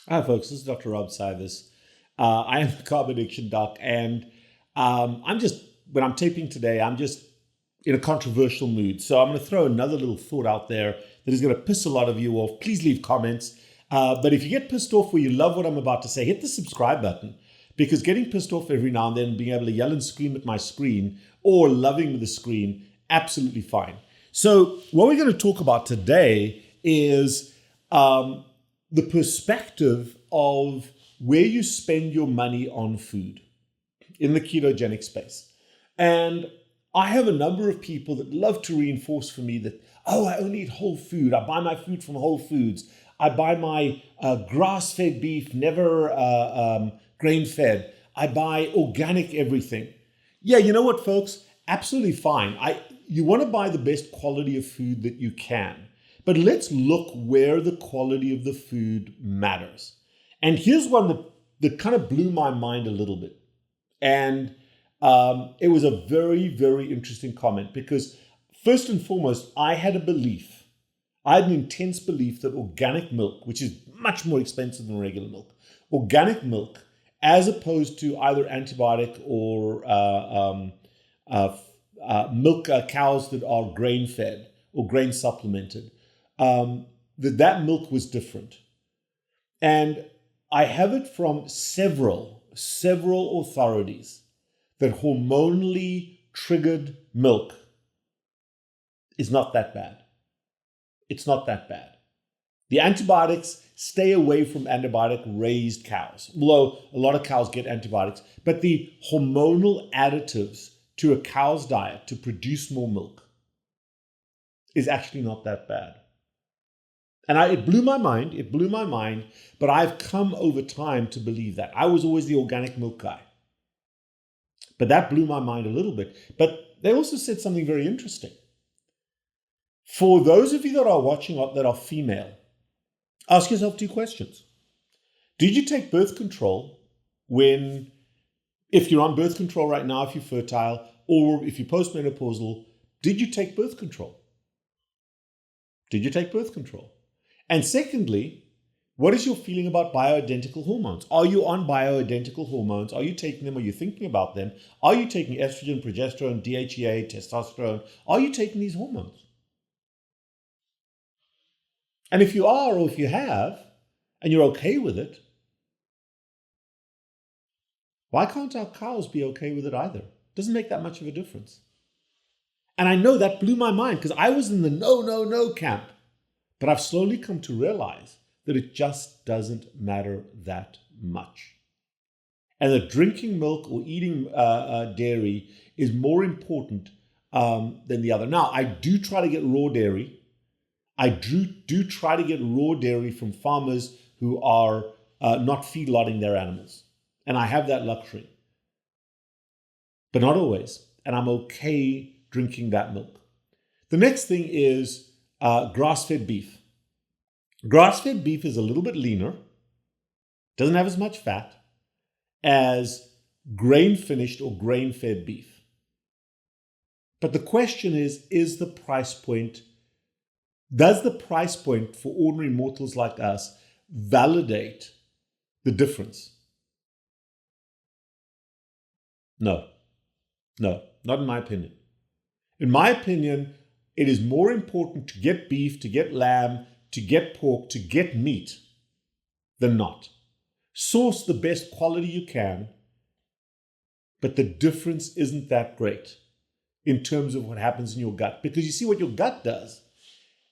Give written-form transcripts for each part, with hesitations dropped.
Hi, folks. This is Dr. Rob CYWES. I am a carb addiction doc, and when I'm taping today, I'm just in a controversial mood. So I'm going to throw another little thought out there that is going to piss a lot of you off. Please leave comments. But if you get pissed off or you love what I'm about to say, hit the subscribe button, because getting pissed off every now and then, being able to yell and scream at my screen or loving the screen, absolutely fine. So what we're going to talk about today is the perspective of where you spend your money on food in the ketogenic space. And I have a number of people that love to reinforce for me that, I only eat whole food. I buy my food from Whole Foods. I buy my grass-fed beef, never grain-fed. I buy organic everything. Yeah, you know what, folks? Absolutely fine. You want to buy the best quality of food that you can. But let's look where the quality of the food matters. And here's one that kind of blew my mind a little bit. And it was a very, very interesting comment because first and foremost, I had an intense belief that organic milk, which is much more expensive than regular milk, organic milk, as opposed to either antibiotic or milk cows that are grain-fed or grain supplemented, that milk was different. And I have it from several authorities that hormonally triggered milk is not that bad. It's not that bad. The antibiotics, stay away from antibiotic-raised cows, although a lot of cows get antibiotics. But the hormonal additives to a cow's diet to produce more milk is actually not that bad. And it blew my mind, but I've come over time to believe that. I was always the organic milk guy. But that blew my mind a little bit. But they also said something very interesting. For those of you that are watching that are female, ask yourself two questions. Did you take birth control if you're on birth control right now, if you're fertile, or if you're postmenopausal, did you take birth control? Did you take birth control? And secondly, what is your feeling about bioidentical hormones? Are you on bioidentical hormones? Are you taking them? Are you thinking about them? Are you taking estrogen, progesterone, DHEA, testosterone? Are you taking these hormones? And if you are, or if you have, and you're okay with it, why can't our cows be okay with it either? Doesn't make that much of a difference. And I know that blew my mind because I was in the no camp. But I've slowly come to realize that it just doesn't matter that much. And that drinking milk or eating dairy is more important than the other. Now, I do try to get raw dairy. I do try to get raw dairy from farmers who are not feedlotting their animals. And I have that luxury. But not always. And I'm okay drinking that milk. The next thing is grass-fed beef. Grass-fed beef is a little bit leaner, doesn't have as much fat as grain-finished or grain-fed beef. But the question is the price point, does the price point for ordinary mortals like us validate the difference? No, not in my opinion. In my opinion, it is more important to get beef, to get lamb, to get pork, to get meat than not. Source the best quality you can, but the difference isn't that great in terms of what happens in your gut. Because you see, what your gut does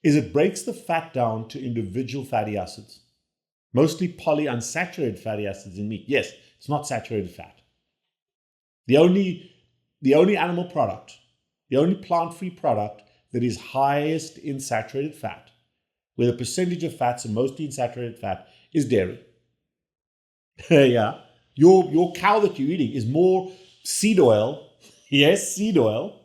is it breaks the fat down to individual fatty acids, mostly polyunsaturated fatty acids in meat. Yes, it's not saturated fat. The only animal product, the only plant-free product that is highest in saturated fat, where the percentage of fats are mostly in saturated fat, is dairy. Yeah. Your cow that you're eating is more seed oil, yes, seed oil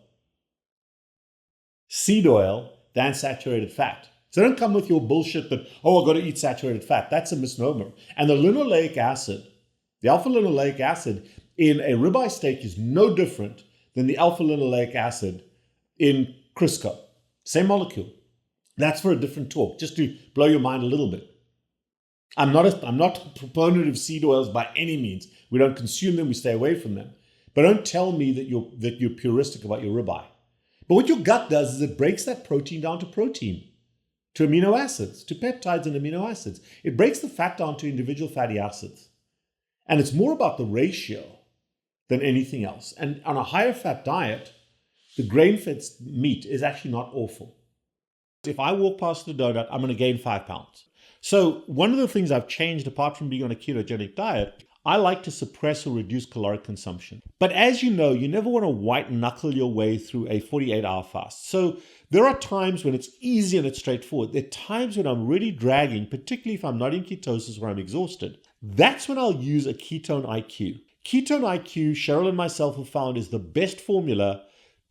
than saturated fat. So don't come with your bullshit that, I've got to eat saturated fat. That's a misnomer. And the linoleic acid, the alpha-linoleic acid in a ribeye steak is no different than the alpha-linoleic acid in Crisco. Same molecule. That's for a different talk, just to blow your mind a little bit. I'm not a proponent of seed oils by any means. We don't consume them, we stay away from them. But don't tell me that you're puristic about your ribeye. But what your gut does is it breaks that protein down to protein, to amino acids, to peptides and amino acids. It breaks the fat down to individual fatty acids. And it's more about the ratio than anything else. And on a higher fat diet, the grain-fed meat is actually not awful. If I walk past the donut, I'm going to gain 5 pounds. So one of the things I've changed, apart from being on a ketogenic diet, I like to suppress or reduce caloric consumption. But as you know, you never want to white knuckle your way through a 48-hour fast. So there are times when it's easy and it's straightforward. There are times when I'm really dragging, particularly if I'm not in ketosis where I'm exhausted. That's when I'll use a ketone IQ. Ketone IQ, SHERYL and myself have found, is the best formula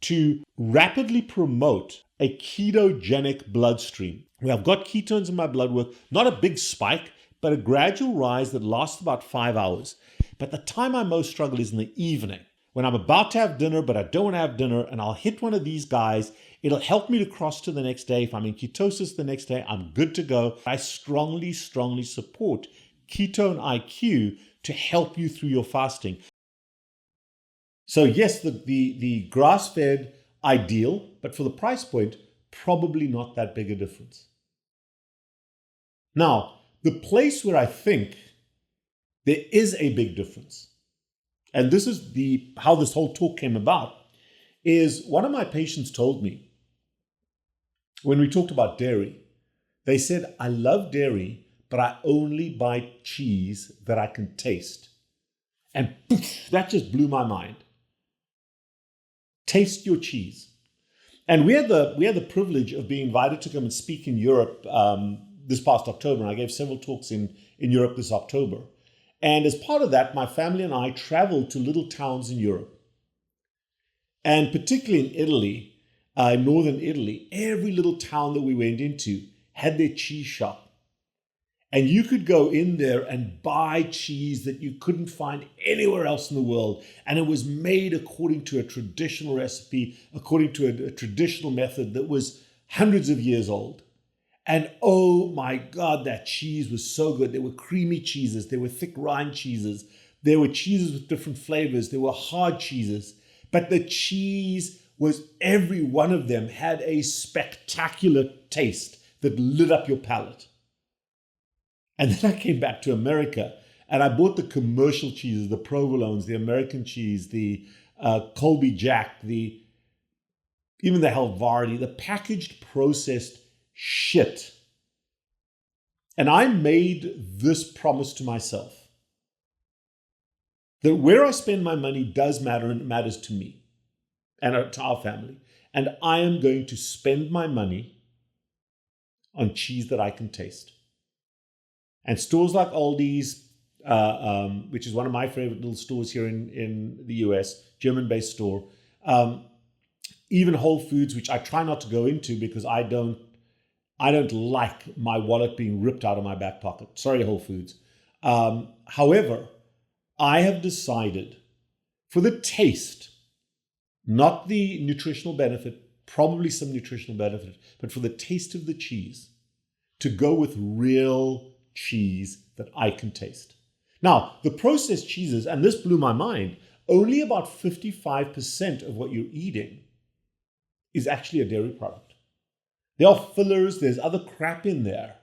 to rapidly promote a ketogenic bloodstream. Where I've got ketones in my blood work, not a big spike, but a gradual rise that lasts about 5 hours. But the time I most struggle is in the evening, when I'm about to have dinner, but I don't want to have dinner, and I'll hit one of these guys. It'll help me to cross to the next day. If I'm in ketosis the next day, I'm good to go. I strongly support ketone IQ to help you through your fasting. So yes, the grass-fed, ideal, but for the price point, probably not that big a difference. Now, the place where I think there is a big difference, and this is how this whole talk came about, is one of my patients told me, when we talked about dairy, they said, I love dairy, but I only buy cheese that I can taste. And poof, that just blew my mind. Taste your cheese. And we had the privilege of being invited to come and speak in Europe this past October. And I gave several talks in Europe this October. And as part of that, my family and I traveled to little towns in Europe. And particularly in Italy, northern Italy, every little town that we went into had their cheese shop. And you could go in there and buy cheese that you couldn't find anywhere else in the world. And it was made according to a traditional recipe, according to a traditional method that was hundreds of years old. And oh my God, that cheese was so good. There were creamy cheeses. There were thick rind cheeses. There were cheeses with different flavors. There were hard cheeses. But the cheese was, every one of them had a spectacular taste that lit up your palate. And then I came back to America and I bought the commercial cheeses, the provolones, the American cheese, the Colby Jack, even the Helvardi, the packaged, processed shit. And I made this promise to myself that where I spend my money does matter, and it matters to me and to our family. And I am going to spend my money on cheese that I can taste. And stores like Aldi's, which is one of my favorite little stores here in the US, German-based store, even Whole Foods, which I try not to go into because I don't like my wallet being ripped out of my back pocket. Sorry, Whole Foods. However, I have decided for the taste, not the nutritional benefit, probably some nutritional benefit, but for the taste of the cheese, to go with real cheese that I can taste. Now, the processed cheeses, and this blew my mind, only about 55% of what you're eating is actually a dairy product. There are fillers, there's other crap in there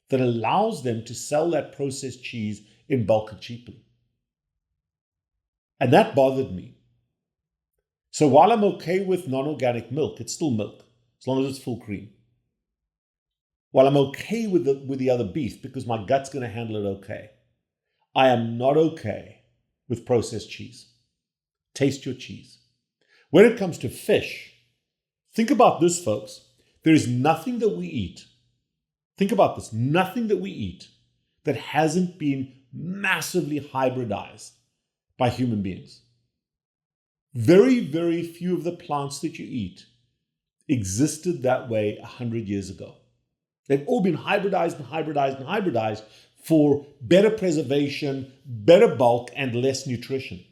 that allows them to sell that processed cheese in bulk and cheaply. And that bothered me. So while I'm okay with non-organic milk, it's still milk, as long as it's full cream. While I'm okay with the other beef because my gut's going to handle it okay, I am not okay with processed cheese. Taste your cheese. When it comes to fish, think about this, folks. There is nothing that we eat, think about this, nothing that we eat that hasn't been massively hybridized by human beings. Very, very few of the plants that you eat existed that way 100 years ago. They've all been hybridized and hybridized and hybridized for better preservation, better bulk, and less nutrition.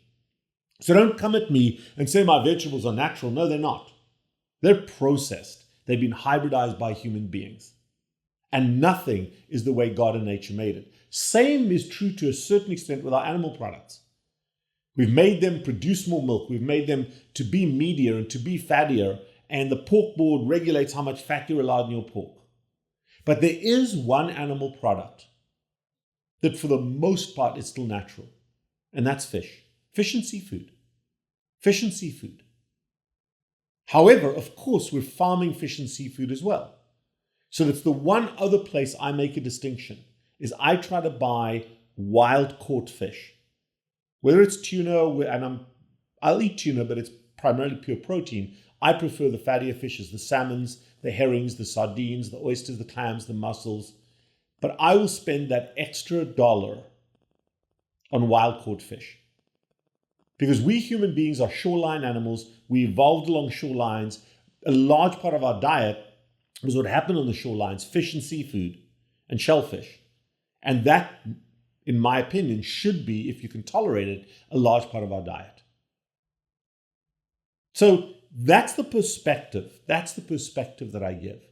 So don't come at me and say my vegetables are natural. No, they're not. They're processed. They've been hybridized by human beings. And nothing is the way God and nature made it. Same is true to a certain extent with our animal products. We've made them produce more milk. We've made them to be meatier and to be fattier. And the pork board regulates how much fat you're allowed in your pork. But there is one animal product that for the most part is still natural. And that's fish. Fish and seafood. Fish and seafood. However, of course, we're farming fish and seafood as well. So that's the one other place I make a distinction, is I try to buy wild caught fish. Whether it's tuna, and I'll eat tuna, but it's primarily pure protein. I prefer the fattier fishes, the salmons, the herrings, the sardines, the oysters, the clams, the mussels. But I will spend that extra dollar on wild caught fish. Because we human beings are shoreline animals. We evolved along shorelines. A large part of our diet was what happened on the shorelines, fish and seafood and shellfish. And that, in my opinion, should be, if you can tolerate it, a large part of our diet. So that's the perspective. That's the perspective that I give.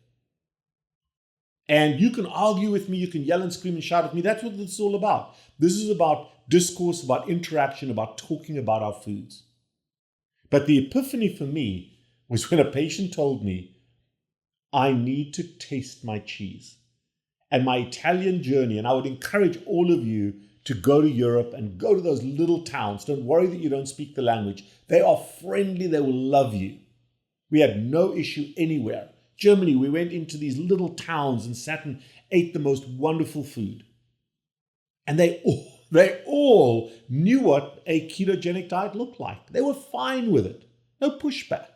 And you can argue with me, you can yell and scream and shout at me. That's what this is all about. This is about discourse, about interaction, about talking about our foods. But the epiphany for me was when a patient told me, I need to taste my cheese. And my Italian journey, and I would encourage all of you to go to Europe and go to those little towns. Don't worry that you don't speak the language. They are friendly, they will love you. We had no issue anywhere. Germany, we went into these little towns and sat and ate the most wonderful food. And they all knew what a ketogenic diet looked like. They were fine with it. No pushback.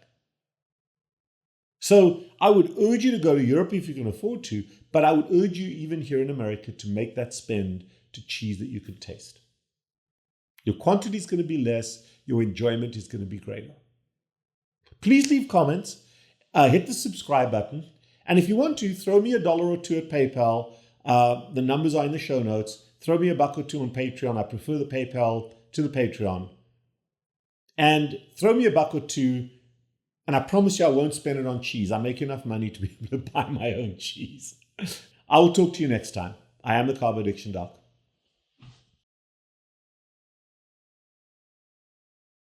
So I would urge you to go to Europe if you can afford to, but I would urge you even here in America to make that spend to cheese that you can taste. Your quantity is going to be less. Your enjoyment is going to be greater. Please leave comments. Hit the subscribe button. And if you want to, throw me $1 or $2 at PayPal. The numbers are in the show notes. Throw me $1 or $2 on Patreon. I prefer the PayPal to the Patreon. And throw me $1 or $2, and I promise you I won't spend it on cheese. I make enough money to be able to buy my own cheese. I will talk to you next time. I am the Carb Addiction Doc.